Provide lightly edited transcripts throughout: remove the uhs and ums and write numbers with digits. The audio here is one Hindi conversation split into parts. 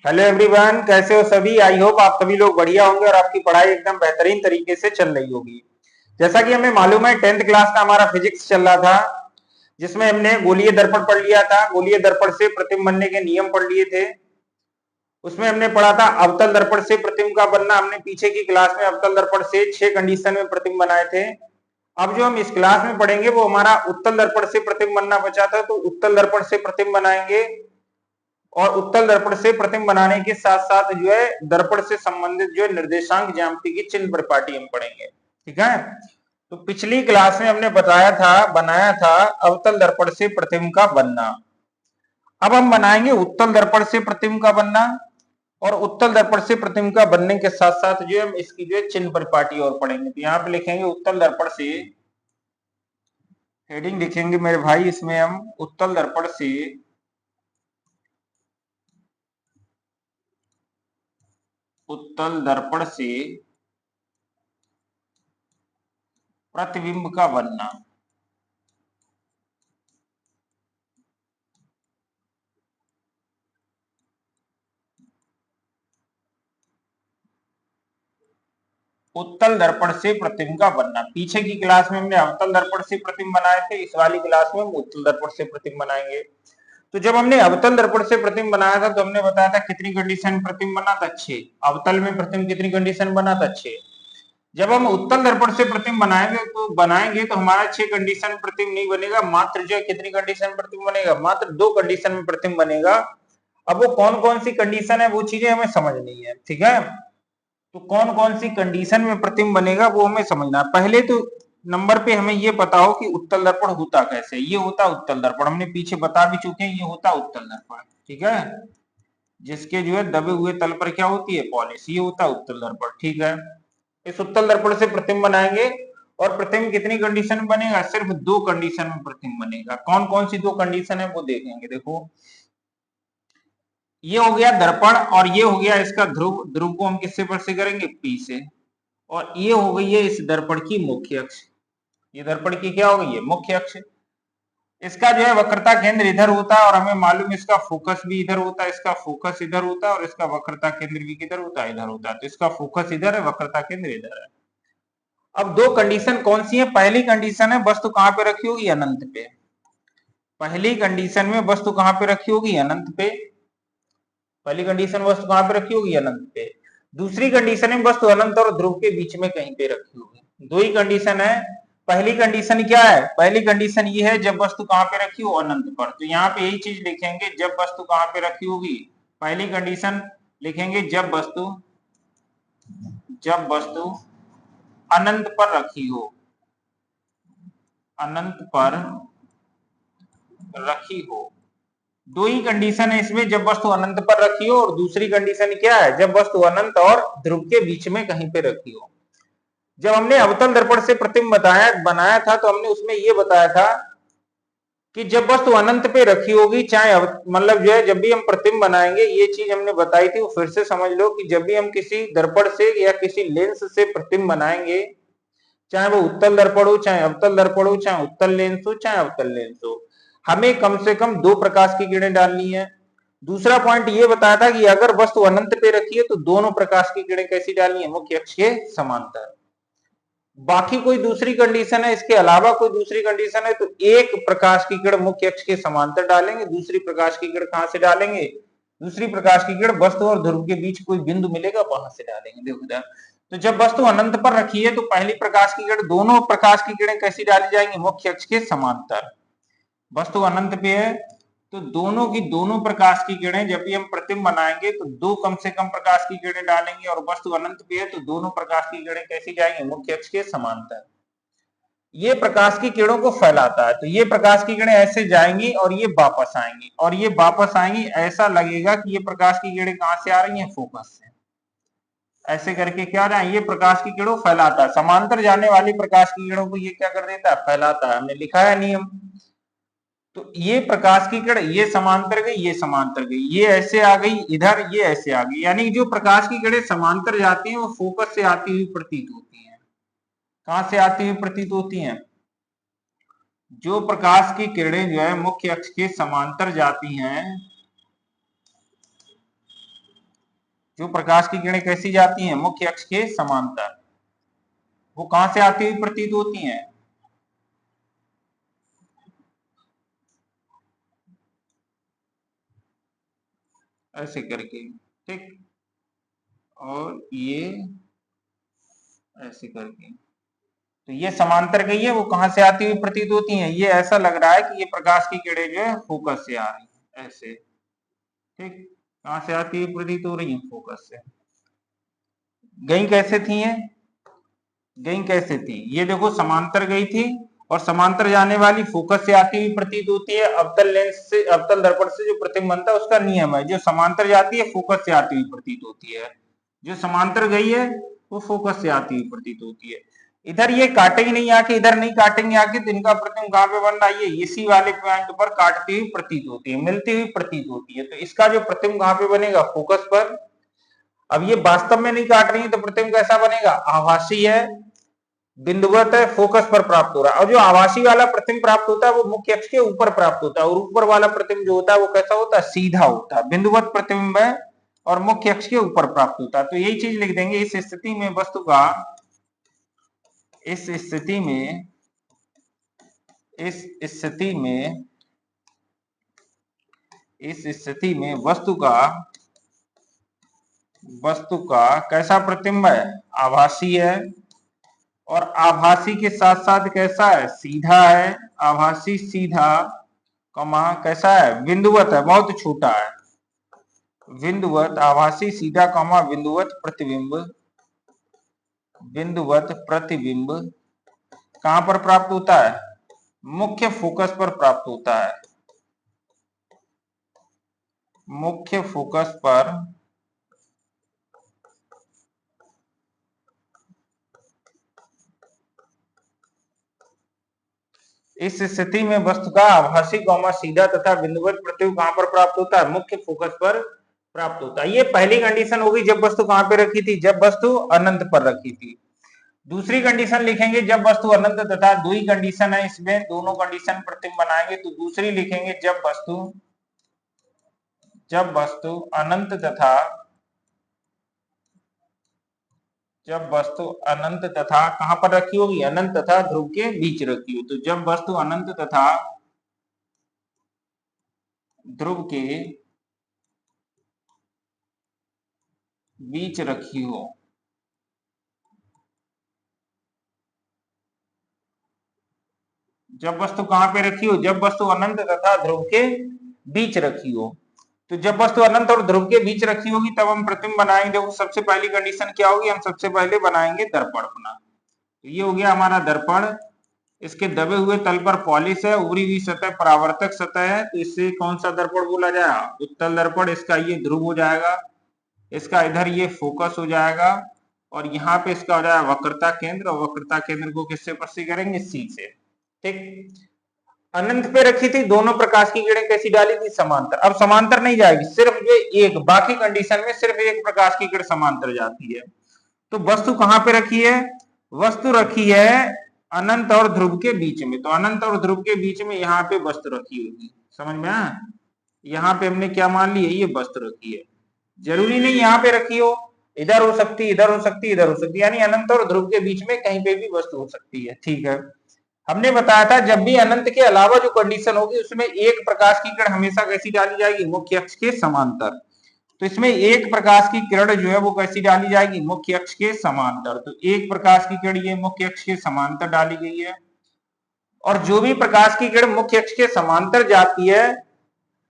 हेलो एवरीवन, कैसे हो सभी। आई होप आप सभी लोग बढ़िया होंगे और आपकी पढ़ाई एकदम बेहतरीन तरीके से चल रही होगी। जैसा कि हमें मालूम है, 10th क्लास का हमारा फिजिक्स चल रहा था, जिसमें हमने गोलीय दर्पण पढ़ लिया था। गोलीय दर्पण से प्रतिबिंब बनने के नियम पढ़ लिए थे। उसमें हमने पढ़ा था अवतल दर्पण से प्रतिबिंब का बनना। हमने पीछे की क्लास में अवतल दर्पण से 6 कंडीशन में प्रतिबिंब बनाए थे। अब जो हम इस क्लास में पढ़ेंगे वो हमारा उत्तल दर्पण से प्रतिबिंब बनना बचा था, तो उत्तल दर्पण से प्रतिबिंब बनाएंगे। और उत्तल दर्पण से प्रतिबिंब बनाने के साथ साथ जो है दर्पण से संबंधित जो है निर्देशांक ज्यामिति की चिन्ह परिपाटी हम पढ़ेंगे। ठीक है। तो पिछली क्लास में हमने बनाया था अवतल दर्पण से प्रतिबिंब का बनना। अब हम बनाएंगे उत्तल दर्पण से प्रतिबिंब का बनना। और उत्तल दर्पण से प्रतिबिंब का बनने के साथ साथ जो हम इसकी जो है चिन्ह परिपाटी और पढ़ेंगे। तो यहाँ पे लिखेंगे उत्तल दर्पण से, हेडिंग लिखेंगे मेरे भाई, इसमें हम उत्तल दर्पण से प्रतिबिंब का बनना। उत्तल दर्पण से प्रतिबिंब का बनना। पीछे की क्लास में हमने अवतल दर्पण से प्रतिबिंब बनाए थे, इस वाली क्लास में हम उत्तल दर्पण से प्रतिबिंब बनाएंगे। तो जब हमने अवतल दर्पण से प्रतिबिंब बनाया था तो हमने बताया था कितनी कंडीशन में प्रतिबिंब बना था, 6। अवतल में प्रतिबिंब कितनी कंडीशन बना था, 6। जब हम उत्तल दर्पण से प्रतिबिंब बनाएंगे तो हमारा 6 कंडीशन में प्रतिबिंब नहीं बनेगा, मात्र जो है कितनी कंडीशन में प्रतिबिंब बनेगा, मात्र 2 कंडीशन में प्रतिबिंब बनेगा। अब वो कौन कौन सी कंडीशन है वो चीजें हमें समझनी है। ठीक है। तो कौन कौन सी कंडीशन में प्रतिबिंब बनेगा वो हमें समझना है। पहले तो नंबर पे हमें ये पता हो कि उत्तल दर्पण होता कैसे। ये होता उत्तल दर्पण, हमने पीछे बता भी चुके हैं, ये होता उत्तल दर्पण। ठीक है। जिसके जो है दबे हुए तल पर क्या होती है, पॉलिश, ये होता उत्तल दर्पण। ठीक है। इस उत्तल दर्पण से प्रतिबिंब बनाएंगे और प्रतिबिंब कितनी कंडीशन में बनेगा, सिर्फ 2 कंडीशन में प्रतिबिंब बनेगा। कौन कौन सी 2 कंडीशन है वो देखेंगे। देखो, ये हो गया दर्पण और ये हो गया इसका ध्रुव। ध्रुव को हम किससे प्रस्तुत करेंगे, पी से। और ये हो गई है इस दर्पण की मुख्य अक्ष। ये दर्पण की क्या हो गई है, मुख्य अक्ष। इसका जो है वक्रता केंद्र इधर होता है और हमें मालूम इसका फोकस भी इधर होता है। इसका फोकस इधर होता है और इसका वक्रता केंद्र भी किधर होता है, इधर होता है। तो इसका फोकस इधर है, वक्रता केंद्र इधर है। अब 2 कंडीशन कौन सी है। पहली कंडीशन है वस्तु कहां पे रखी होगी, अनंत पे। पहली कंडीशन में वस्तु कहां पे रखी होगी, अनंत पे। पहली कंडीशन वस्तु कहां पे रखी होगी, अनंत पे। दूसरी कंडीशन में वस्तु अनंत और ध्रुव के बीच में कहीं पे रखी होगी। 2 ही कंडीशन है। पहली कंडीशन क्या है, पहली कंडीशन ये है जब वस्तु कहां पे रखी हो, अनंत पर। तो यहाँ पे यही चीज लिखेंगे, जब वस्तु कहां पे रखी होगी। पहली कंडीशन लिखेंगे जब वस्तु अनंत पर रखी हो, अनंत पर रखी हो। 2 ही कंडीशन है इसमें, जब वस्तु अनंत पर रखी हो, और दूसरी कंडीशन क्या है, जब वस्तु अनंत और ध्रुव के बीच में कहीं पे रखी हो। जब हमने अवतल दर्पण से प्रतिबिंब बनाया था तो हमने उसमें यह बताया था कि जब वस्तु अनंत पे रखी होगी, चाहे मतलब जो है जब भी हम प्रतिबिंब बनाएंगे, ये चीज हमने बताई थी, वो फिर से समझ लो कि जब भी हम किसी दर्पण से या किसी लेंस से प्रतिबिंब बनाएंगे, चाहे वो उत्तल दर्पण हो, चाहे अवतल दर्पण हो, चाहे उत्तल लेंस हो, चाहे अवतल लेंस हो, हमें कम से कम 2 प्रकाश की किरणें डालनी है। दूसरा पॉइंट ये बताया था कि अगर वस्तु अनंत पे रखी है तो दोनों प्रकाश की किरणें कैसी डालनी है, मुख्य अक्ष के समांतर। बाकी कोई दूसरी कंडीशन है, इसके अलावा कोई दूसरी कंडीशन है तो एक प्रकाश की किरण मुख्य अक्ष के समांतर डालेंगे, दूसरी प्रकाश की किरण कहां से डालेंगे, दूसरी प्रकाश की किरण वस्तु और ध्रुव के बीच कोई बिंदु मिलेगा वहां से डालेंगे। देखो इधर, तो जब वस्तु अनंत पर रखी है तो पहली प्रकाश की किरण, दोनों प्रकाश की किरण कैसी डाली जाएंगी, मुख्य अक्ष के समांतर। वस्तु अनंत पे है तो दोनों की दोनों प्रकाश की किरणें, जब भी हम प्रतिबिंब बनाएंगे तो 2 कम से कम प्रकाश की किरणें डालेंगे, और वस्तु अनंत पे है तो दोनों प्रकाश की किरणें कैसी जाएंगी, मुख्य अक्ष के समांतर। ये प्रकाश की किरणों को फैलाता है, तो ये प्रकाश की किरणें ऐसे जाएंगी और ये वापस आएंगी, और ये वापस आएंगी, ऐसा लगेगा कि ये प्रकाश की किरणें कहां से आ रही हैं, फोकस से। ऐसे करके क्या रहा है, ये प्रकाश की किरणों फैलाता है, समांतर जाने वाली प्रकाश की किरणों को ये क्या कर देता है, फैलाता है। हमने लिखा है नियम। तो ये प्रकाश की किरण ये समांतर गई, ये समांतर गई, ये ऐसे आ गई इधर, ये ऐसे आ गई, यानी जो प्रकाश की किरणें समांतर जाती हैं वो फोकस से आती हुई प्रतीत होती हैं। कहां से आती हुई प्रतीत होती हैं, जो प्रकाश की किरणें जो है मुख्य अक्ष के समांतर जाती हैं, जो प्रकाश की किरणें कैसी जाती हैं, मुख्य अक्ष के समांतर, वो कहां से आती हुई प्रतीत होती हैं, ऐसे करके, ठीक, और ये ऐसे करके, तो ये समांतर गई है, वो कहां से आती हुई प्रतीत होती हैं, ये ऐसा लग रहा है कि ये प्रकाश की किरणें जो है फोकस से आ रही है, ऐसे, ठीक, कहां से आती हुई प्रतीत हो रही है, फोकस से। गई कैसे थी ये, गई कैसे थी, ये देखो समांतर गई थी, और समांतर जाने वाली फोकस से आती हुई प्रतीत होती है, अवतल लेंस से, अवतल दर्पण से जो प्रतिबिंब बनता है उसका नियम है, जो समांतर जाती है फोकस से आती हुई प्रतीत होती है, जो समांतर गई है वो फोकस से आती हुई प्रतीत होती है। इधर ये काटेंगे नहीं आके, इधर नहीं काटेंगे आके, तो इनका प्रतिबिंब कहां पे बन रहा है, ये इसी वाले पॉइंट पर काटती हुई प्रतीत होती है, मिलती हुई प्रतीत होती है, तो इसका जो प्रतिबिंब कहां पे बनेगा, फोकस पर। अब ये वास्तव में नहीं काट रही है तो प्रतिबिंब कैसा बनेगा, आभासी है, बिंदुवत है, फोकस पर प्राप्त हो रहा है, और जो आभासी वाला प्रतिबिंब प्राप्त होता है वो मुख्य अक्ष के ऊपर प्राप्त होता है, और ऊपर वाला प्रतिबिंब जो होता है वो कैसा होता है, सीधा होता है, बिंदुवत प्रतिबिंब है और मुख्य अक्ष के ऊपर प्राप्त होता है। तो यही चीज लिख देंगे, इस स्थिति में वस्तु का, इस स्थिति में, इस स्थिति में, इस स्थिति में वस्तु का कैसा प्रतिबिंब है, आभासी है, और आभासी के साथ साथ कैसा है, सीधा है, आभासी सीधा, कमा कैसा है, बिंदुवत है, बहुत छोटा है, बिंदुवत, आभासी सीधा कमा बिंदुवत प्रतिबिंब, बिंदुवत प्रतिबिंब कहां पर प्राप्त होता है, मुख्य फोकस पर प्राप्त होता है, मुख्य फोकस पर, इस स्थिति में वस्तु का आभासी कौमा सीधा तथा बिंदुवत प्रतिबिंब कहां पर प्राप्त होता है, मुख्य फोकस पर प्राप्त होता है। ये पहली कंडीशन होगी जब वस्तु कहां पे रखी थी, जब वस्तु अनंत पर रखी थी। दूसरी कंडीशन लिखेंगे जब वस्तु अनंत तथा, दो ही कंडीशन है इसमें, दोनों कंडीशन प्रतिबिंब बनाएंगे, तो दूसरी लिखेंगे जब वस्तु अनंत तथा, जब वस्तु अनंत तथा कहां पर रखी होगी, अनंत तथा ध्रुव के बीच रखी हो, तो जब वस्तु अनंत तथा ध्रुव के बीच रखी हो, जब वस्तु कहां पे रखी हो, जब वस्तु अनंत तथा ध्रुव के बीच रखी हो, तो जब वस्तु अनंत और ध्रुव के बीच रखी होगी तब हम प्रतिबिंब बनाएंगे। देखो सबसे पहली कंडीशन क्या होगी, हम सबसे पहले बनाएंगे दर्पण अपना, तो ये हो गया हमारा दर्पण, इसके दबे हुए तल पर पॉलिश है, उभरी हुई सतह परावर्तक सतह है, तो इससे कौन सा दर्पण बोला जाएगा, उत्तल दर्पण, इसका ये ध्रुव हो जाएगा, इसका इधर ये फोकस हो जाएगा, और यहाँ पे इसका हो जाएगा वक्रता केंद्र, और वक्रता केंद्र को किससे स्पर्श करेंगे, सी से, ठीक। अनंत पे रखी थी, दोनों प्रकाश की किरणें कैसी डाली थी, समांतर। अब समांतर नहीं जाएगी, सिर्फ ये एक, बाकी कंडीशन में सिर्फ एक प्रकाश की किरण समांतर जाती है। तो वस्तु कहां पे रखी है, वस्तु रखी है अनंत और ध्रुव के बीच में, तो अनंत और ध्रुव के बीच में यहाँ पे वस्तु रखी होगी, समझ में आया, यहाँ पे हमने क्या मान ली है, ये वस्तु रखी है, जरूरी नहीं यहाँ पे रखी हो, इधर हो सकती, इधर हो सकती, इधर हो सकती, यानी अनंत और ध्रुव के बीच में कहीं पे भी वस्तु हो सकती है, ठीक है। हमने बताया था जब भी अनंत के अलावा जो कंडीशन होगी उसमें एक प्रकाश की किरण हमेशा कैसी डाली जाएगी, मुख्य अक्ष के समांतर, तो इसमें एक प्रकाश की किरण जो है वो कैसी डाली जाएगी, मुख्य अक्ष के समांतर, तो एक प्रकाश की किरण ये मुख्य अक्ष के समांतर डाली गई है, और जो भी प्रकाश की किरण मुख्य अक्ष के समांतर जाती है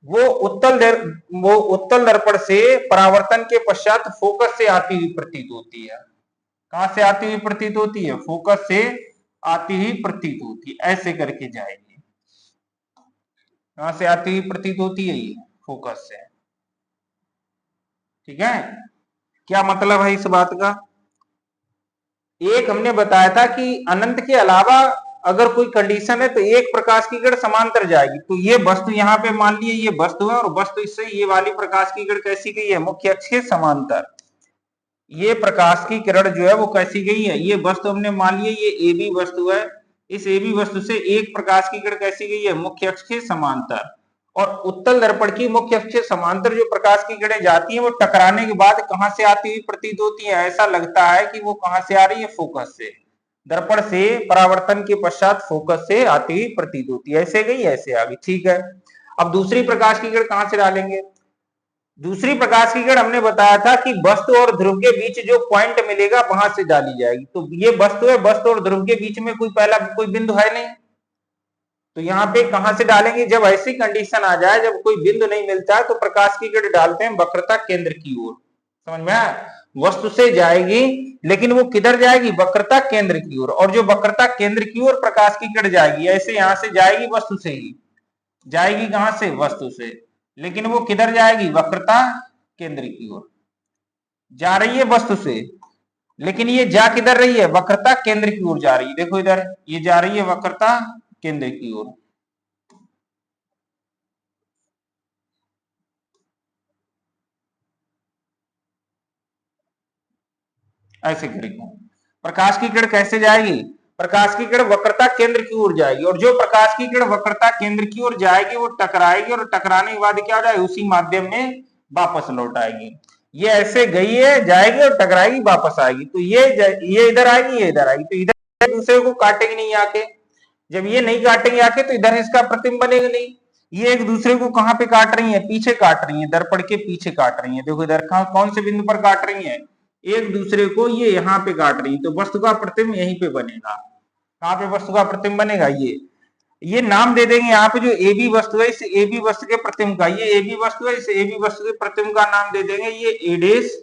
वो उत्तल दर्पण से परावर्तन के पश्चात फोकस से आती हुई प्रतीत होती है, कहां से आती हुई प्रतीत होती है, फोकस से आती हुई प्रतीत होती है, ऐसे करके जाएगी, कहां से आती हुई प्रतीत होती है, ये फोकस से, ठीक है। क्या मतलब है इस बात का, एक हमने बताया था कि अनंत के अलावा अगर कोई कंडीशन है तो एक प्रकाश की किरण समांतर जाएगी, तो ये वस्तु यहाँ पे मान लिए ये वस्तु है, और वस्तु इससे ये वाली प्रकाश की किरण कैसी गई है, मुख्य अक्ष के समांतर, ये प्रकाश की किरण जो है वो कैसी गई है, ये वस्तु हमने मान लिया ये ए बी वस्तु है, इस ए बी वस्तु से एक प्रकाश की किरण कैसी गई है, मुख्य अक्ष के समांतर, और उत्तल दर्पण की मुख्य अक्ष से समांतर जो प्रकाश की किरणें जाती हैं वो टकराने के बाद कहां से आती हुई प्रतीत होती है? ऐसा लगता है कि वो कहां से आ रही है? फोकस से, दर्पण से परावर्तन के पश्चात फोकस से आती हुई प्रतीत होती है। ऐसे गई, ऐसे आ गई, ठीक है। अब दूसरी प्रकाश की किरण कहां से डालेंगे? दूसरी प्रकाश की किरण हमने बताया था कि वस्तु और ध्रुव के बीच जो पॉइंट मिलेगा वहां से डाली जाएगी। तो ये वस्तु है, वस्तु और ध्रुव के बीच में कोई बिंदु है नहीं, तो यहाँ पे कहां से डालेंगे? जब ऐसी कंडीशन आ जाए जब कोई बिंदु नहीं मिलता है तो प्रकाश की किरण डालते हैं वक्रता केंद्र की ओर। समझ में आया? वस्तु से जाएगी लेकिन वो किधर जाएगी? वक्रता केंद्र की ओर। और जो वक्रता केंद्र की ओर प्रकाश की किरण जाएगी, ऐसे यहां से जाएगी, वस्तु से ही जाएगी। कहां से? वस्तु से, लेकिन वो किधर जाएगी? वक्रता केंद्र की ओर जा रही है, वस्तु से, लेकिन ये जा किधर रही है? वक्रता केंद्र की ओर जा रही है। देखो इधर ये जा रही है वक्रता केंद्र की ओर। ऐसे करेंगे। प्रकाश की किरण कैसे जाएगी? प्रकाश की किरण वक्रता केंद्र की ओर जाएगी, और जो प्रकाश की किरण वक्रता केंद्र की ओर जाएगी वो टकराएगी, और टकराने के बाद क्या हो जाएगी? उसी माध्यम में वापस लौट आएगी। ये ऐसे गई है, जाएगी और टकराएगी, वापस आएगी। तो ये इधर आएगी, ये इधर आएगी, तो इधर एक दूसरे को काटेंगे नहीं आके। जब ये नहीं काटेंगे आके तो इधर इसका प्रतिबिंब बनेगा नहीं। ये एक दूसरे को कहां पे काट रही है? पीछे काट रही है, दर्पण के पीछे काट रही है। देखो इधर कौन से बिंदु पर काट रही है? एक दूसरे को ये यहाँ पे काट रही है, तो वस्तु का प्रतिबिंब यहीं पे बनेगा। कहां पे वस्तु का प्रतिबिंब बनेगा? ये नाम दे देंगे यहाँ पे, जो ए बी वस्तु है इस ए बी वस्तु के प्रतिबिंब का, ये ए बी वस्तु है, इस ए बी वस्तु के प्रतिबिंब का नाम दे देंगे ये ए डेश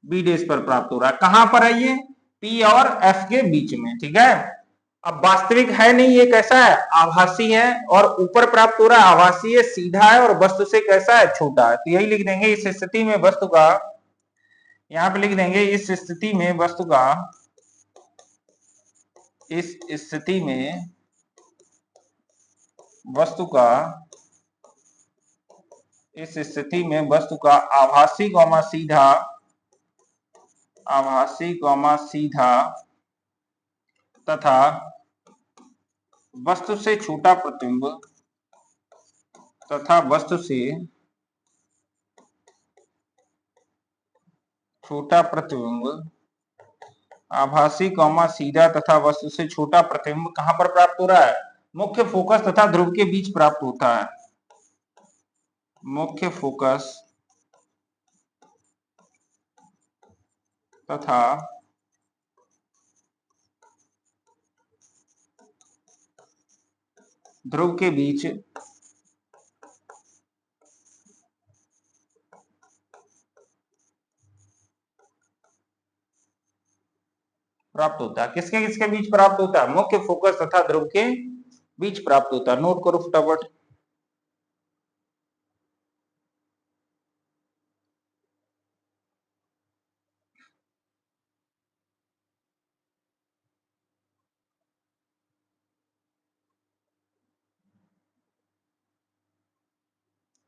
बी डेश पर प्राप्त हो रहा है। कहां पर है? ये पी और एफ के बीच में, ठीक है। अब वास्तविक है नहीं, ये कैसा है? आभासी है, और ऊपर प्राप्त हो रहा है आभासी है, सीधा है, और वस्तु से कैसा है? छोटा है। तो यही लिख देंगे, इस स्थिति में वस्तु का, यहां पे लिख देंगे इस स्थिति में वस्तु का, इस स्थिति में वस्तु का, इस स्थिति में वस्तु का आभासी कौमा सीधा, आभासी कौमा सीधा तथा वस्तु से छोटा प्रतिबिंब, तथा वस्तु से छोटा प्रतिबिंब, आभासी कौमा सीधा तथा वस्तु से छोटा प्रतिबिंब कहां पर प्राप्त हो रहा है? मुख्य फोकस तथा ध्रुव के बीच प्राप्त होता है। मुख्य फोकस तथा ध्रुव के बीच प्राप्त होता है। किसके किसके बीच प्राप्त होता है? मुख्य फोकस तथा ध्रुव के बीच प्राप्त होता है। नोट करो फटाफट।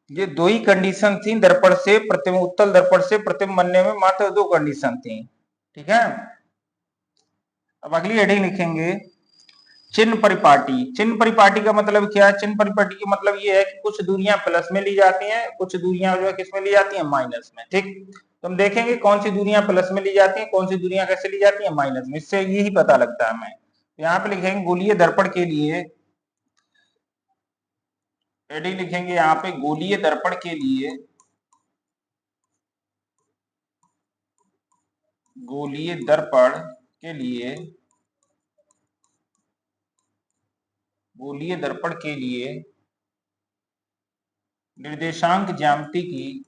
ये दो ही कंडीशन थी दर्पण से प्रतिबिंब, उत्तल दर्पण से प्रतिबिंब बनने में मात्र दो कंडीशन थी, ठीक है। अब अगली हेडिंग लिखेंगे चिन्ह परिपाटी। चिन्ह परिपाटी का मतलब क्या है? चिन्ह परिपाटी का मतलब ये है कि कुछ दूरियां प्लस में ली जाती हैं, कुछ दूरियां जो है किस में ली जाती हैं? माइनस में, ठीक। तो हम देखेंगे कौन सी दूरियां प्लस में ली जाती हैं, कौन सी दूरियां कैसे ली जाती हैं? माइनस में। इससे यही पता लगता है हमें। तो यहाँ पे लिखेंगे गोलीय दर्पण के लिए, हेडिंग लिखेंगे यहाँ पे गोलीय दर्पण के लिए, गोलीय दर्पण के लिए, गोलीय दर्पण के लिए निर्देशांक ज्यामिति की,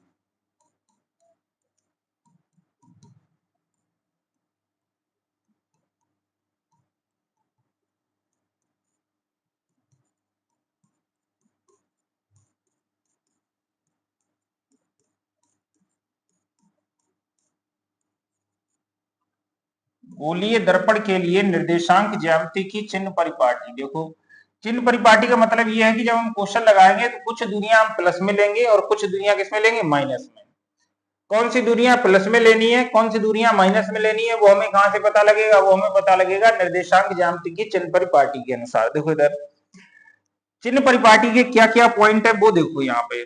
गोलीय दर्पण के लिए निर्देशांक ज्यामिति की चिन्ह परिपाटी। देखो चिन्ह परिपाटी का मतलब यह है कि जब हम क्वेश्चन लगाएंगे तो कुछ दूरियां हम प्लस में लेंगे और कुछ दूरियां किस में लेंगे? माइनस में। कौन सी दूरियां प्लस में लेनी है, कौन सी दूरियां माइनस में लेनी है, वो हमें कहां से पता लगेगा? वो हमें पता लगेगा निर्देशांक ज्यामिति की चिन्ह परिपाटी के अनुसार। देखो इधर चिन्ह परिपाटी के क्या क्या पॉइंट है वो देखो यहाँ पे।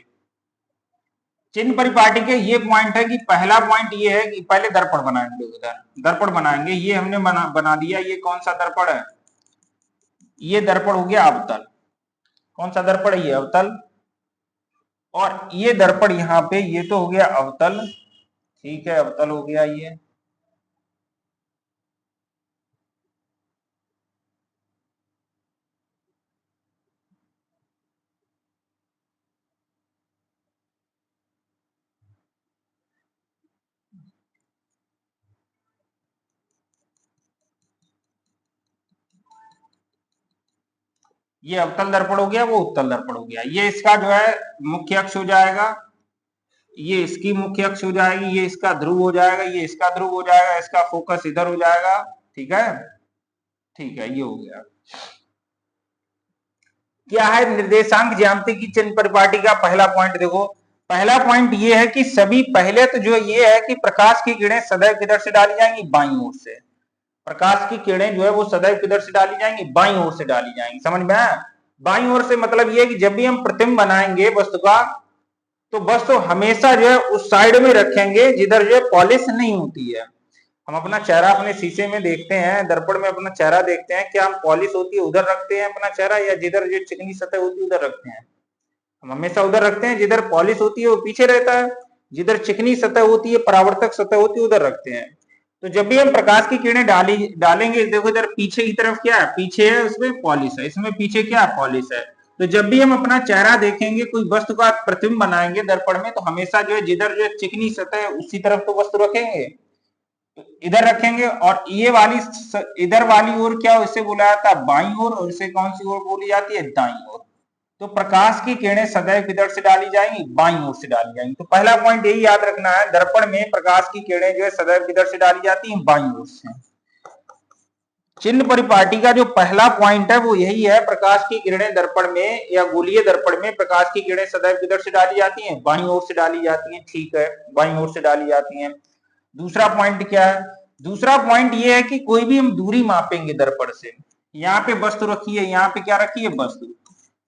चिन्ह परिपाटी के ये पॉइंट है कि पहला पॉइंट ये है कि पहले दर्पण बनाएंगे, उधर दर्पण बनाएंगे, ये हमने बना दिया। ये कौन सा दर्पण है? ये दर्पण हो गया अवतल। कौन सा दर्पण है? ये अवतल। और ये दर्पण यहाँ पे ये तो हो गया अवतल, ठीक है, अवतल हो गया ये। ये अवतल दर्पण हो गया, वो उत्तल दर्पण हो गया। ये इसका जो है मुख्य अक्ष हो जाएगा, ये इसकी मुख्य अक्ष हो जाएगी, ये इसका ध्रुव हो जाएगा, ये इसका ध्रुव हो जाएगा, इसका फोकस इधर हो जाएगा, ठीक है, ठीक है, ये हो गया। क्या है निर्देशांक ज्यामिति की चिन्ह परिपाटी का पहला पॉइंट? देखो पहला पॉइंट ये है कि सभी, पहले तो जो ये है कि प्रकाश की किरणें सदैव किधर से डाली जाएंगी? बाईं ओर से। प्रकाश की किरणें जो है वो सदैव किधर से डाली जाएंगी? बाईं ओर से डाली जाएंगी। समझ में आया? बाईं ओर से मतलब ये है कि जब भी हम प्रतिबिंब बनाएंगे वस्तु का, तो वस्तु हमेशा जो है उस साइड में रखेंगे जिधर जो है पॉलिश नहीं होती है। हम अपना चेहरा अपने शीशे में देखते हैं, दर्पण में अपना चेहरा देखते हैं, क्या हम पॉलिश होती है उधर रखते हैं अपना चेहरा, या जिधर जो चिकनी सतह होती है उधर रखते हैं? हम हमेशा उधर रखते हैं जिधर पॉलिश होती है वो पीछे रहता है, जिधर चिकनी सतह होती है, परावर्तक सतह होती है, उधर रखते हैं। तो जब भी हम प्रकाश की किरणें डालेंगे, देखो इधर पीछे की तरफ क्या है? पीछे है, उसमें पॉलिश है, इसमें पीछे क्या है? पॉलिश है। तो जब भी हम अपना चेहरा देखेंगे, कोई वस्तु का प्रतिबिंब बनाएंगे दर्पण में, तो हमेशा जो है जिधर जो चिकनी सतह है उसी तरफ तो वस्तु रखेंगे, इधर रखेंगे। और ये वाली इधर वाली ओर क्या, इसे बोला जाता है बाईं ओर, और इसे कौन सी ओर बोली जाती है? दाईं ओर। तो प्रकाश की किरणें सदैव किधर से डाली जाएंगी? बाईं ओर से डाली जाएंगी। तो पहला पॉइंट यही याद रखना है, दर्पण में प्रकाश की किरणें जो है सदैव किधर से डाली जाती हैं? बाईं ओर से। चिन्ह परिपाटी का जो पहला पॉइंट है वो यही है, प्रकाश की किरणें दर्पण में या गोलीय दर्पण में प्रकाश की किरणें सदैव किधर से डाली जाती हैं? बाईं ओर से डाली जाती हैं, ठीक है, बाईं ओर से डाली जाती हैं। दूसरा पॉइंट क्या है? दूसरा पॉइंट ये है कि कोई भी हम दूरी मापेंगे दर्पण से, यहाँ पे वस्तु रखी है, यहाँ पे क्या रखी है? वस्तु।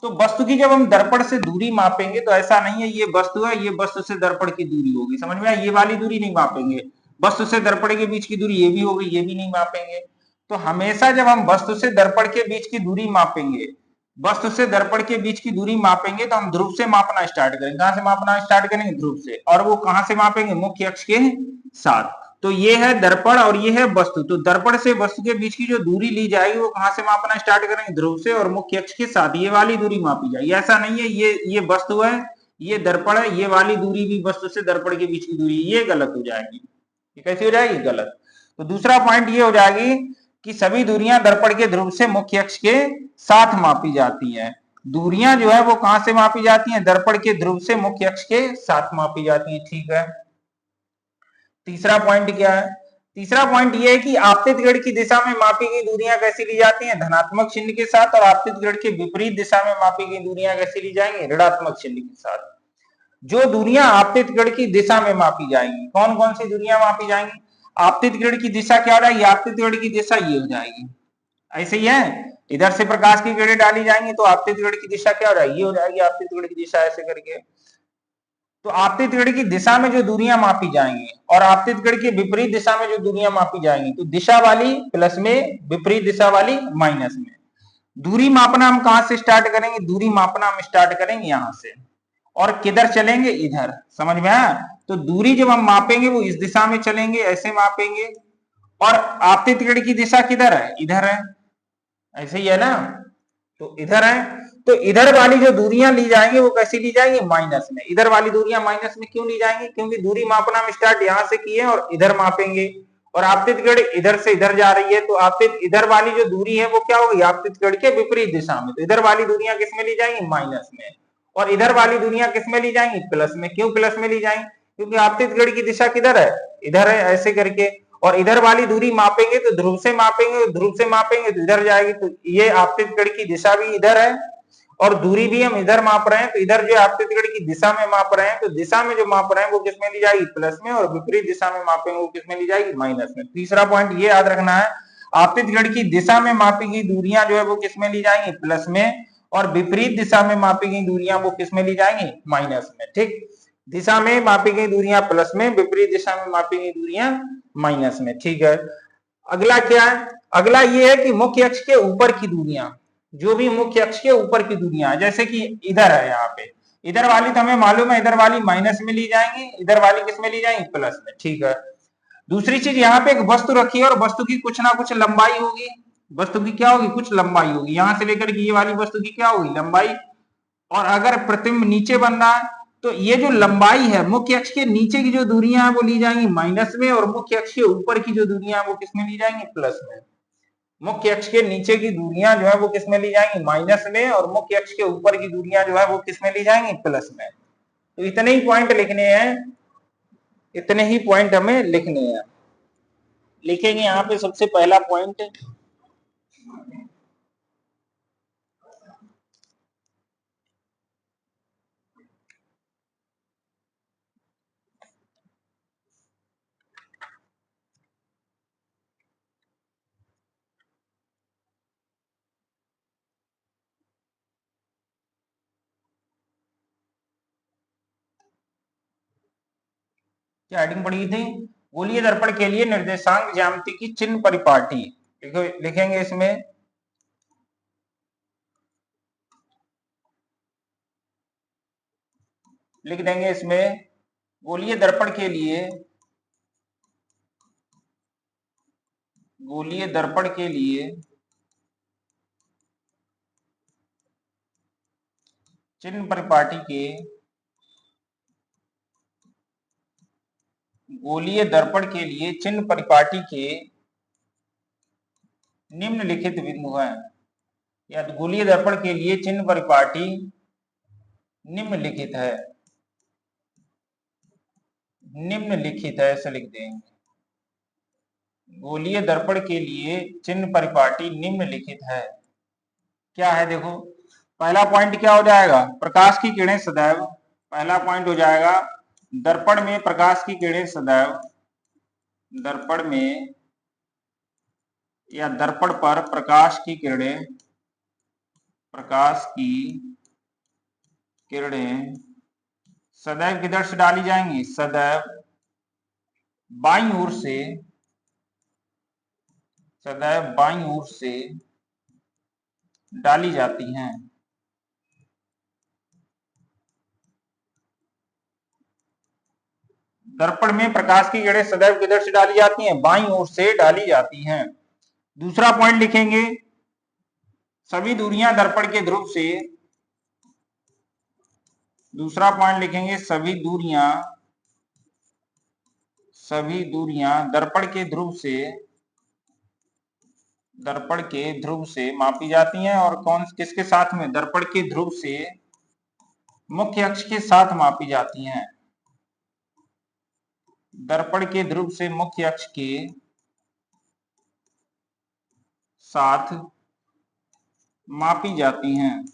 तो वस्तु की जब हम दर्पण से दूरी मापेंगे तो ऐसा नहीं है ये वस्तु है, ये वस्तु से दर्पण की दूरी होगी, समझ में आया? ये वाली दूरी नहीं मापेंगे। वस्तु से दर्पण के बीच की दूरी ये भी होगी, ये भी नहीं मापेंगे। तो हमेशा जब हम वस्तु से दर्पण के बीच की दूरी मापेंगे, वस्तु से दर्पण के बीच की दूरी मापेंगे, तो हम ध्रुव से मापना स्टार्ट करेंगे। कहां से मापना स्टार्ट करेंगे? ध्रुव से। और वो कहां से मापेंगे? मुख्य अक्ष के साथ। तो ये है दर्पण और ये है वस्तु। तो दर्पण से वस्तु के बीच की जो दूरी ली जाएगी वो कहां से मापना स्टार्ट करेंगे? ध्रुव से, और मुख्य अक्ष के साथ ये वाली दूरी मापी जाएगी। ऐसा नहीं है ये वस्तु है, ये दर्पण है, ये वाली दूरी भी वस्तु से दर्पण के बीच की दूरी, ये गलत हो जाएगी। ये कैसी हो जाएगी? गलत। तो दूसरा पॉइंट ये हो जाएगी कि सभी दूरियां दर्पण के ध्रुव से मुख्य अक्ष के साथ मापी जाती हैं। दूरियां जो है वो कहां से मापी जाती हैं? दर्पण के ध्रुव से मुख्य अक्ष के साथ मापी जाती हैं, ठीक है। तीसरा पॉइंट क्या है? तीसरा पॉइंट ये है कि आपतित गण की दिशा में मापी गई दूरियां कैसी ली जाती हैं? धनात्मक चिन्ह के साथ। और आपतित गण के विपरीत दिशा में मापी गई दूरियां कैसी ली जाएंगी? ऋणात्मक चिन्ह के साथ। जो दूरियां आपतित गण की दिशा में मापी जाएंगी, कौन कौन सी दूरियां मापी जाएंगी? आपतित गण की दिशा क्या हो जाएगी? आपतित गण की दिशा ये हो जाएगी, ऐसे ही है, इधर से प्रकाश की किरणें डाली जाएंगी तो आपतित गण की दिशा क्या हो जाएगी? ये हो जाएगी आपतित गण की दिशा, ऐसे करके। तो आपतित गण की दिशा में जो दूरियां मापी जाएंगी और आपतित गण के विपरीत दिशा में जो दूरियां मापी जाएंगी, तो दिशा वाली प्लस में, विपरीत दिशा वाली माइनस में। दूरी मापना हम कहां से स्टार्ट करेंगे? दूरी मापना हम स्टार्ट करेंगे यहां से, और किधर चलेंगे? इधर। समझ में आया? तो दूरी जब हम मापेंगे वो इस दिशा में चलेंगे, ऐसे मापेंगे। और आपतित गण की दिशा किधर है? इधर है, ऐसे ही है ना? तो इधर है, तो इधर वाली जो दूरियां ली जाएंगी वो कैसी ली जाएंगी? माइनस में। इधर वाली दूरियां माइनस में क्यों ली जाएंगी? क्योंकि दूरी मापना हम स्टार्ट यहां से किए और इधर मापेंगे, और आपतित गण इधर से इधर जा रही है, तो आपतित इधर वाली जो दूरी है वो क्या होगी? आपतित गण के विपरीत दिशा में। तो इधर वाली दूरियां किस में ली जाएंगी? माइनस में। और इधर वाली दूरियां किस में ली जाएंगी? प्लस में। क्यों प्लस में ली जाएंगी? क्योंकि आपतित गण की दिशा किधर है? इधर है, ऐसे करके। और इधर वाली दूरी मापेंगे तो ध्रुव से मापेंगे, ध्रुव से मापेंगे तो इधर जाएगी। तो ये आपतित गण की दिशा भी इधर है और दूरी भी हम इधर माप रहे हैं, तो इधर जो आपतित गण की दिशा में माप रहे हैं, तो दिशा में जो माप रहे हैं वो किसमें ली जाएगी? प्लस में। और विपरीत दिशा में मापेंगे वो किसमें ली जाएगी? माइनस में। तीसरा पॉइंट ये याद रखना है, आपतित गण की दिशा में मापी गई दूरियां जो है वो किसमें ली जाएंगी? प्लस में। और विपरीत दिशा में मापी गई दूरियां वो किस में ली जाएंगी, माइनस में। ठीक, दिशा में मापी गई दूरियां प्लस में, विपरीत दिशा में मापी गई दूरियां माइनस में। ठीक है, अगला क्या है, अगला ये है कि मुख्य अक्ष के ऊपर की दूरियां, जो भी मुख्य अक्ष के ऊपर की दूरियां, जैसे कि इधर है, यहाँ पे इधर वाली तो हमें मालूम है, इधर वाली माइनस में ली जाएंगी, इधर वाली किस में ली जाएंगी, प्लस में। ठीक है, दूसरी चीज, यहाँ पे एक वस्तु रखी है और वस्तु की कुछ ना कुछ लंबाई होगी, वस्तु की क्या होगी, कुछ लंबाई होगी, यहां से लेकर के ये वाली वस्तु की क्या होगी, लंबाई। और अगर प्रतिबिंब नीचे बन रहा है तो ये जो लंबाई है, मुख्य अक्ष के नीचे की जो दूरियां हैं वो ली जाएंगी माइनस में, और मुख्य अक्ष के ऊपर की जो दूरियां हैं वो किसमें ली जाएंगी, प्लस में। मुख्य अक्ष के नीचे की दूरियां जो है वो किसमें ली जाएंगी, माइनस में, और मुख्य अक्ष के ऊपर की दूरियां जो है वो किसमें ली जाएंगी, प्लस में। तो इतने ही पॉइंट लिखने हैं, इतने ही पॉइंट हमें लिखने हैं। लिखेंगे यहाँ पे सबसे पहला पॉइंट, क्या हेडिंग पड़ी थी, गोलीय दर्पण के लिए निर्देशांक ज्यामिति की चिन्ह परिपाटी। लिखेंगे इसमें, लिख देंगे इसमें, गोलीय दर्पण के लिए, गोलीय दर्पण के लिए चिन्ह परिपाटी के, गोलीय दर्पण के लिए चिन्ह परिपाटी के निम्नलिखित बिंदु हैं, या गोलीय दर्पण के लिए चिन्ह परिपाटी निम्नलिखित है, निम्नलिखित है ऐसे लिख देंगे। गोलीय दर्पण के लिए चिन्ह परिपाटी निम्नलिखित है। क्या है देखो, पहला पॉइंट क्या हो जाएगा, प्रकाश की किरणें सदैव, पहला पॉइंट हो जाएगा, दर्पण में प्रकाश की किरणें सदैव, दर्पण में या दर्पण पर प्रकाश की किरणें, प्रकाश की किरणें सदैव किधर से डाली जाएंगी, सदैव बाईं ओर से, सदैव बाईं ओर से डाली जाती हैं। दर्पण में प्रकाश की किरणें सदैव किधर से डाली जाती हैं, बाईं ओर से डाली जाती हैं। दूसरा पॉइंट लिखेंगे, सभी दूरियां दर्पण के ध्रुव से, दूसरा पॉइंट लिखेंगे, सभी दूरियां दर्पण के ध्रुव से, दर्पण के ध्रुव से मापी जाती हैं। और कौन किसके साथ में, दर्पण के ध्रुव से मुख्य अक्ष के साथ मापी जाती हैं, दर्पण के ध्रुव से मुख्य अक्ष के साथ मापी जाती हैं।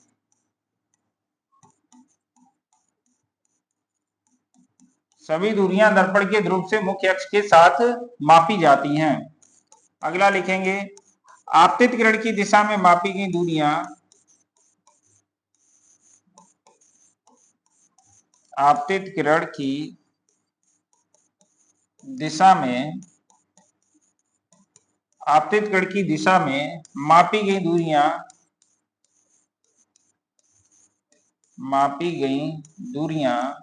सभी दूरियां दर्पण के ध्रुव से मुख्य अक्ष के साथ मापी जाती हैं। अगला लिखेंगे, आपतित किरण की दिशा में मापी गई दूरियां, आपतित किरण की दिशा में, आपतित किरण की दिशा में मापी गई दूरियां, मापी गई दूरियां,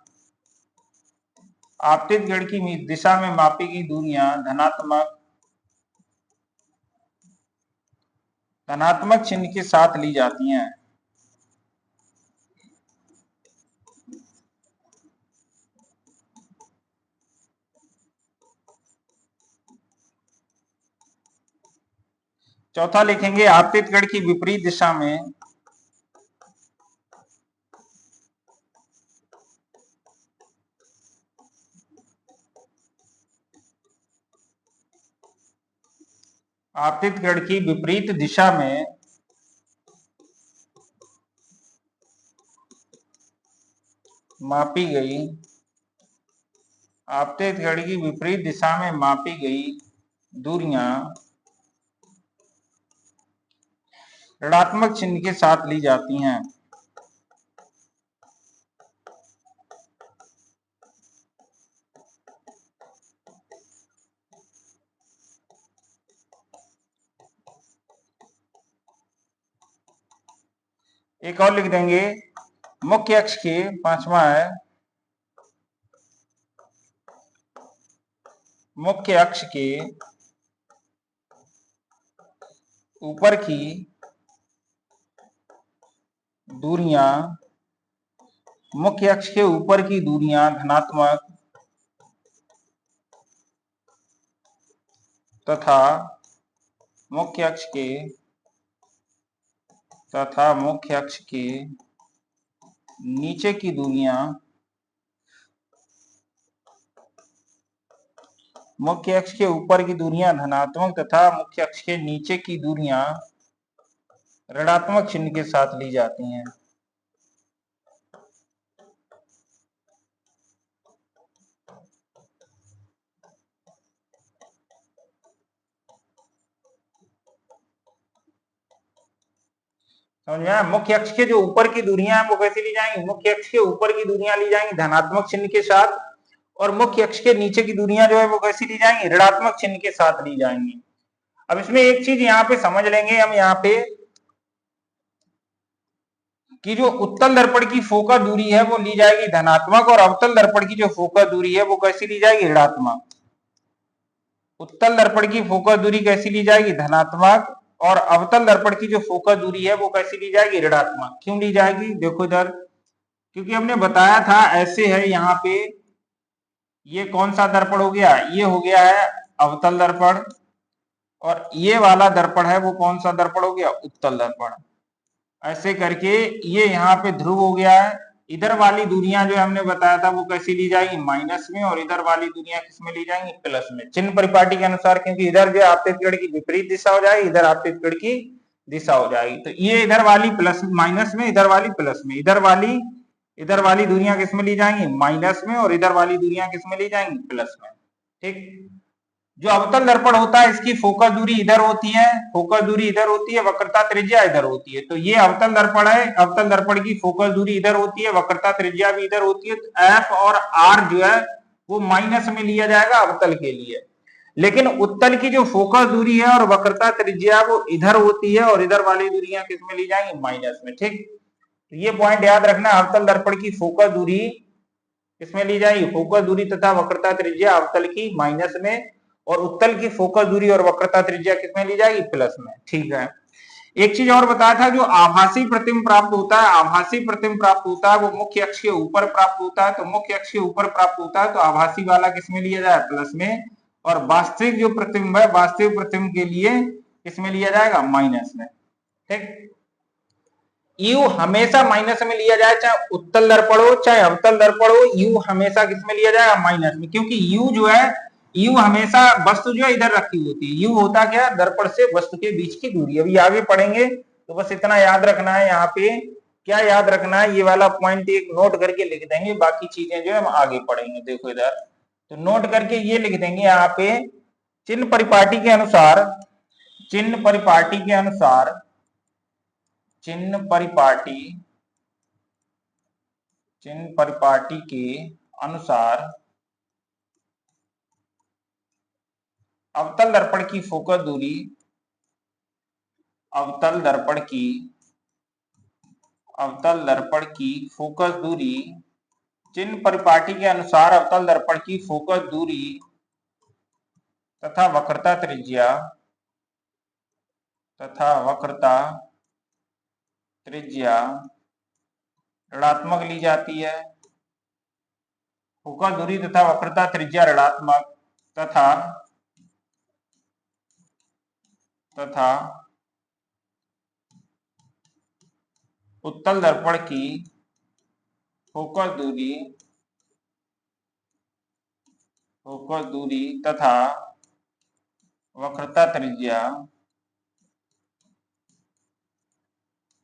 आपतित किरण की दिशा में मापी गई दूरियां धनात्मक चिन्ह के साथ ली जाती हैं। चौथा लिखेंगे, आपतित किरण की विपरीत दिशा में, आपतित किरण की विपरीत दिशा में मापी गई, आपतित किरण की विपरीत दिशा में मापी गई दूरियां ऋणात्मक चिन्ह के साथ ली जाती हैं। एक और लिख देंगे, मुख्य अक्ष के, पांचवा है, मुख्य अक्ष के ऊपर की दूरियां, मुख्य अक्ष के ऊपर की दूरियां धनात्मक तथा मुख्य अक्ष के नीचे की दूरियां, मुख्य अक्ष के ऊपर की दूरियां धनात्मक तथा मुख्य अक्ष के नीचे की दूरियां ऋणात्मक चिन्ह के साथ ली जाती हैं। समझ में आया? मुख्य अक्ष के जो ऊपर की दूरियां हैं वो कैसे ली जाएंगी? मुख्य अक्ष के ऊपर की दूरियां ली जाएंगी धनात्मक चिन्ह के साथ, और मुख्य अक्ष के नीचे की दूरियां जो है वो कैसी ली जाएंगी? ऋणात्मक चिन्ह के साथ ली जाएंगी। अब इसमें एक चीज यहाँ पे समझ लेंगे हम, यहाँ पे कि जो उत्तल दर्पण की फोकस दूरी है वो ली जाएगी धनात्मक, और अवतल दर्पण की जो फोकस दूरी है वो कैसी ली जाएगी? ऋणात्मक। उत्तल दर्पण की फोकस दूरी कैसी ली जाएगी? धनात्मक, और अवतल दर्पण की जो फोकस दूरी है वो कैसी ली जाएगी? ऋणात्मक। क्यों ली जाएगी? देखो इधर, क्योंकि हमने बताया था ऐसे है, यहाँ पे ये कौन सा दर्पण हो गया? ये हो गया है अवतल दर्पण, और ये वाला दर्पण है वो कौन सा दर्पण हो गया? उत्तल दर्पण। ऐसे करके ये यहाँ पे ध्रुव हो गया है। इधर वाली दूरियां जो हमने बताया था वो कैसी ली जाएगी? माइनस में, और इधर वाली दूरियां किसमें ली जाएंगी? प्लस में, चिन्ह परिपाटी के अनुसार, क्योंकि इधर जो आपतित किरण की विपरीत दिशा हो जाएगी, इधर आपतित किरण की दिशा हो जाएगी। तो ये इधर वाली प्लस माइनस में, इधर वाली प्लस में, इधर वाली दूरियां किसमें ली जाएंगी? माइनस में, और इधर वाली दूरियां किसमें ली जाएंगी? प्लस में। ठीक। जो अवतल दर्पण होता है इसकी फोकस दूरी इधर होती है, फोकस दूरी इधर होती है, वक्रता त्रिज्या इधर होती है। तो ये अवतल दर्पण है, अवतल दर्पण की फोकस दूरी इधर होती है, वक्रता त्रिज्या भी इधर होती है। तो एफ और आर जो है वो माइनस में लिया जाएगा अवतल के लिए। लेकिन उत्तल की जो फोकस दूरी है और वक्रता त्रिज्या वो इधर होती है, और इधर वाली दूरियां किसमें ली जाएंगी? माइनस में। ठीक, तो ये पॉइंट याद रखना, अवतल दर्पण की फोकस दूरी किसमें ली जाएगी? फोकस दूरी तथा वक्रता त्रिज्या अवतल की माइनस में, और उत्तल की फोकस दूरी और वक्रता त्रिज्या किसमें ली जाएगी? प्लस में। ठीक है। एक चीज और बताया था, जो आभासी प्रतिबिंब प्राप्त होता है, आभासी प्रतिबिंब प्राप्त होता है वो मुख्य अक्ष के ऊपर प्राप्त होता है। तो मुख्य अक्ष के ऊपर प्राप्त होता है तो आभासी वाला किसमें लिया जाए? प्लस में, और वास्तविक जो प्रतिबिंब है, वास्तविक प्रतिबिंब के लिए किसमें लिया जाएगा? माइनस में। ठीक, यू हमेशा माइनस में लिया जाए, चाहे उत्तल दर्पण हो चाहे अवतल दर्पण हो, यू हमेशा किसमें लिया जाएगा? माइनस में। क्योंकि यू जो है, यू हमेशा वस्तु जो है इधर रखी होती है। यू होता क्या? दर्पण से वस्तु के बीच की दूरी। अभी आगे पढ़ेंगे, तो बस इतना याद रखना है। यहाँ पे क्या याद रखना है? ये वाला पॉइंट एक नोट करके लिख देंगे, बाकी चीजें जो है हम आगे पढ़ेंगे। देखो इधर, तो नोट करके ये लिख देंगे यहाँ पे, चिन्ह परिपाटी के अनुसार, चिन्ह परिपाटी के अनुसार, चिन्ह परिपाटी, चिन्ह परिपाटी के अनुसार अवतल दर्पण की फोकस दूरी, अवतल दर्पण की, अवतल दर्पण की फोकस दूरी, चिन्ह परिपाटी के अनुसार अवतल दर्पण की फोकस दूरी तथा वक्रता त्रिज्या, तथा वक्रता त्रिज्या ऋणात्मक ली जाती है। फोकस दूरी तथा वक्रता त्रिज्या ऋणात्मक तथा तथा उत्तल दर्पण की फोकस दूरी, फोकस दूरी तथा वक्रता त्रिज्या,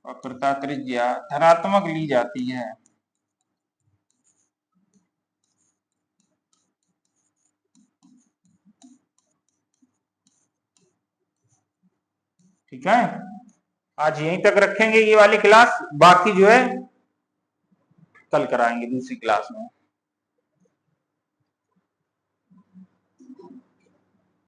वक्रता त्रिज्या धनात्मक ली जाती है। ठीक है। आज यहीं तक रखेंगे ये वाली क्लास, बाकी जो है कल कराएंगे दूसरी क्लास में।